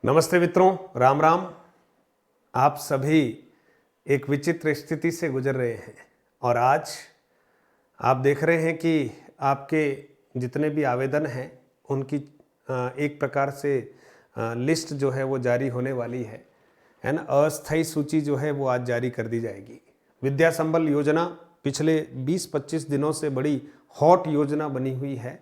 नमस्ते मित्रों, राम राम। आप सभी एक विचित्र स्थिति से गुजर रहे हैं और आज आप देख रहे हैं कि आपके जितने भी आवेदन हैं उनकी एक प्रकार से लिस्ट जो है वो जारी होने वाली है ना। अस्थायी सूची जो है वो आज जारी कर दी जाएगी। विद्या संबल योजना पिछले 20-25 दिनों से बड़ी हॉट योजना बनी हुई है।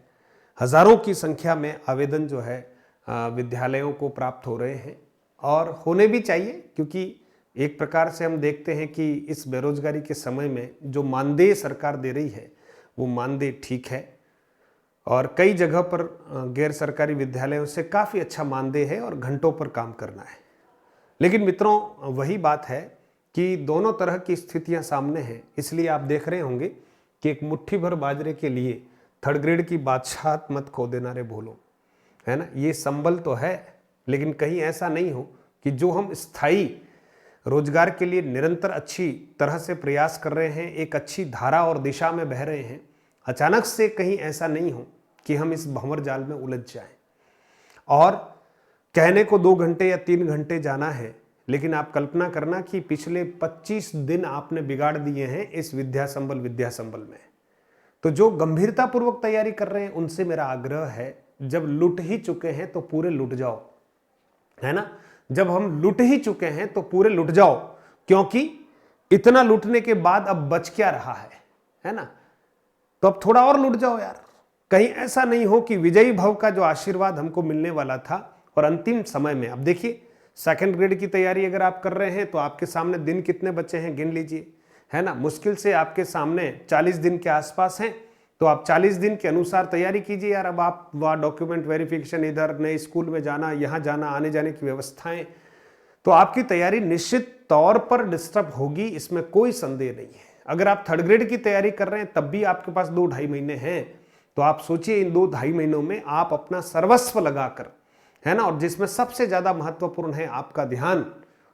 हजारों की संख्या में आवेदन जो है विद्यालयों को प्राप्त हो रहे हैं और होने भी चाहिए, क्योंकि एक प्रकार से हम देखते हैं कि इस बेरोजगारी के समय में जो मानदेय सरकार दे रही है वो मानदेय ठीक है और कई जगह पर गैर सरकारी विद्यालयों से काफ़ी अच्छा मानदेय है और घंटों पर काम करना है। लेकिन मित्रों, वही बात है कि दोनों तरह की स्थितियां सामने हैं। इसलिए आप देख रहे होंगे कि एक मुट्ठी भर बाजरे के लिए थर्ड ग्रेड की बादशाहत मत खो देना रे भूलो, है ना। ये संबल तो है, लेकिन कहीं ऐसा नहीं हो कि जो हम स्थायी रोजगार के लिए निरंतर अच्छी तरह से प्रयास कर रहे हैं, एक अच्छी धारा और दिशा में बह रहे हैं, अचानक से कहीं ऐसा नहीं हो कि हम इस भंवर जाल में उलझ जाएं। और कहने को 2 घंटे या 3 घंटे जाना है, लेकिन आप कल्पना करना कि पिछले 25 दिन आपने बिगाड़ दिए हैं इस विद्या संबल में। तो जो गंभीरतापूर्वक तैयारी कर रहे हैं उनसे मेरा आग्रह है, जब लुट ही चुके हैं तो पूरे लुट जाओ, है ना। जब हम लुट ही चुके हैं तो पूरे लुट जाओ, क्योंकि इतना लुटने के बाद अब बच क्या रहा है ना। तो अब थोड़ा और लुट जाओ यार। कहीं ऐसा नहीं हो कि विजयी भव का जो आशीर्वाद हमको मिलने वाला था और अंतिम समय में, अब देखिए सेकंड ग्रेड की तैयारी अगर आप कर रहे हैं तो आपके सामने दिन कितने बचे हैं गिन लीजिए, है ना। मुश्किल से आपके सामने 40 दिन के आसपास हैं, तो आप 40 दिन के अनुसार तैयारी कीजिए यार। अब आप वहाँ डॉक्यूमेंट वेरिफिकेशन, इधर नए स्कूल में जाना, यहाँ जाना, आने जाने की व्यवस्थाएं, तो आपकी तैयारी निश्चित तौर पर डिस्टर्ब होगी, इसमें कोई संदेह नहीं है। अगर आप थर्ड ग्रेड की तैयारी कर रहे हैं तब भी आपके पास 2-2.5 महीने हैं, तो आप सोचिए इन 2-2.5 महीनों में आप अपना सर्वस्व लगाकर, है ना, और जिसमें सबसे ज्यादा महत्वपूर्ण है आपका ध्यान,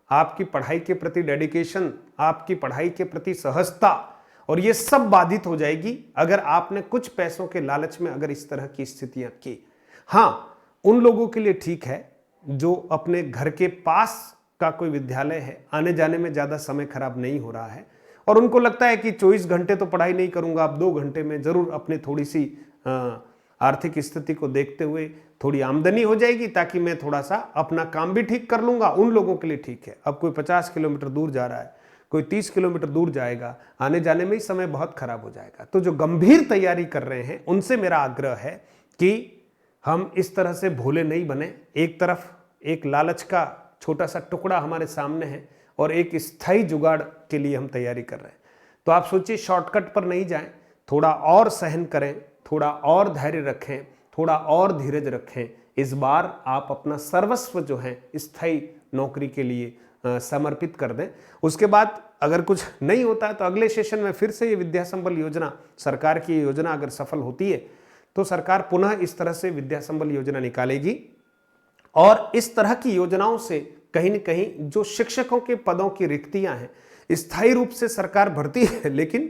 आपकी पढ़ाई के प्रति डेडिकेशन, आपकी पढ़ाई के प्रति सहजता, और ये सब बाधित हो जाएगी अगर आपने कुछ पैसों के लालच में अगर इस तरह की स्थितियां की। हाँ, उन लोगों के लिए ठीक है जो अपने घर के पास का कोई विद्यालय है, आने जाने में ज्यादा समय खराब नहीं हो रहा है और उनको लगता है कि 24 घंटे तो पढ़ाई नहीं करूंगा, अब 2 घंटे में जरूर अपनी थोड़ी सी आर्थिक स्थिति को देखते हुए थोड़ी आमदनी हो जाएगी ताकि मैं थोड़ा सा अपना काम भी ठीक कर लूंगा। उन लोगों के लिए ठीक है। अब कोई 50 किलोमीटर दूर जा रहा है, कोई 30 किलोमीटर दूर जाएगा, आने जाने में ही समय बहुत खराब हो जाएगा। तो जो गंभीर तैयारी कर रहे हैं उनसे मेरा आग्रह है कि हम इस तरह से भोले नहीं बने। एक तरफ एक लालच का छोटा सा टुकड़ा हमारे सामने है और एक स्थायी जुगाड़ के लिए हम तैयारी कर रहे हैं। तो आप सोचिए, शॉर्टकट पर नहीं जाएं, थोड़ा और सहन करें, थोड़ा और धैर्य रखें, थोड़ा और धीरज रखें। इस बार आप अपना सर्वस्व जो है स्थायी नौकरी के लिए समर्पित कर दें। उसके बाद अगर कुछ नहीं होता है तो अगले सेशन में फिर से ये विद्या संबल योजना, सरकार की योजना अगर सफल होती है तो सरकार पुनः इस तरह से विद्या संबल योजना निकालेगी और इस तरह की योजनाओं से कहीं न कहीं जो शिक्षकों के पदों की रिक्तियां हैं, स्थायी रूप से सरकार भरती है, लेकिन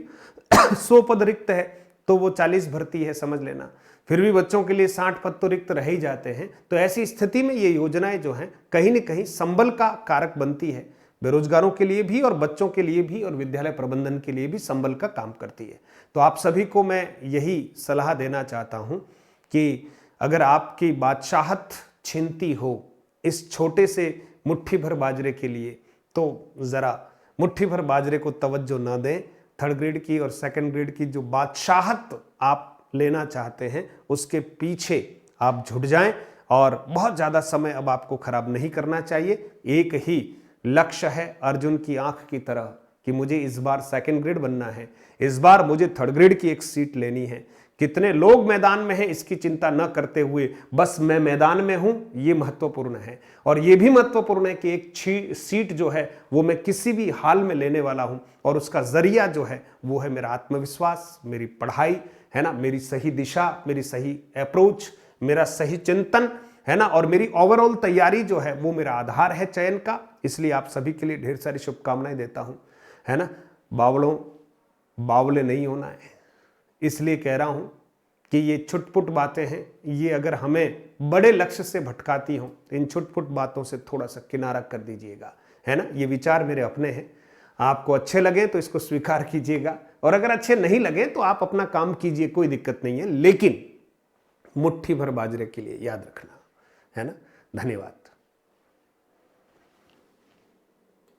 100 पद रिक्त है तो वो 40 भरती है, समझ लेना। फिर भी बच्चों के लिए 60 पद तो रिक्त रह ही जाते हैं। तो ऐसी स्थिति में ये योजनाएं जो हैं कहीं न कहीं संबल का कारक बनती है, बेरोजगारों के लिए भी और बच्चों के लिए भी और विद्यालय प्रबंधन के लिए भी संबल का काम करती है। तो आप सभी को मैं यही सलाह देना चाहता हूं कि अगर आपकी बादशाहत छीनती हो इस छोटे से मुट्ठी भर बाजरे के लिए, तो जरा मुट्ठी भर बाजरे को तवज्जो ना दें। थर्ड ग्रेड की और सेकंड ग्रेड की जो बादशाहत आप लेना चाहते हैं उसके पीछे आप झुट जाएं और बहुत ज्यादा समय अब आपको खराब नहीं करना चाहिए। एक ही लक्ष्य है अर्जुन की आंख की तरह कि मुझे इस बार सेकंड ग्रेड बनना है, इस बार मुझे थर्ड ग्रेड की एक सीट लेनी है। कितने लोग मैदान में हैं इसकी चिंता न करते हुए बस मैं मैदान में हूं, ये महत्वपूर्ण है। और ये भी महत्वपूर्ण है कि एक सीट जो है वो मैं किसी भी हाल में लेने वाला हूं और उसका जरिया जो है वो है मेरा आत्मविश्वास, मेरी पढ़ाई, है ना, मेरी सही दिशा, मेरी सही अप्रोच, मेरा सही चिंतन, है ना, और मेरी ओवरऑल तैयारी जो है वो मेरा आधार है चयन का। इसलिए आप सभी के लिए ढेर सारी शुभकामनाएं देता हूं, है ना। बावलों बावले नहीं होना है, इसलिए कह रहा हूं कि ये छुटपुट बातें हैं, ये अगर हमें बड़े लक्ष्य से भटकाती हों तो इन छुटपुट बातों से थोड़ा सा किनारा कर दीजिएगा, है ना। ये विचार मेरे अपने हैं, आपको अच्छे लगे तो इसको स्वीकार कीजिएगा, और अगर अच्छे नहीं लगे तो आप अपना काम कीजिए, कोई दिक्कत नहीं है, लेकिन मुट्ठी भर बाजरे के लिए याद रखना, है ना। धन्यवाद।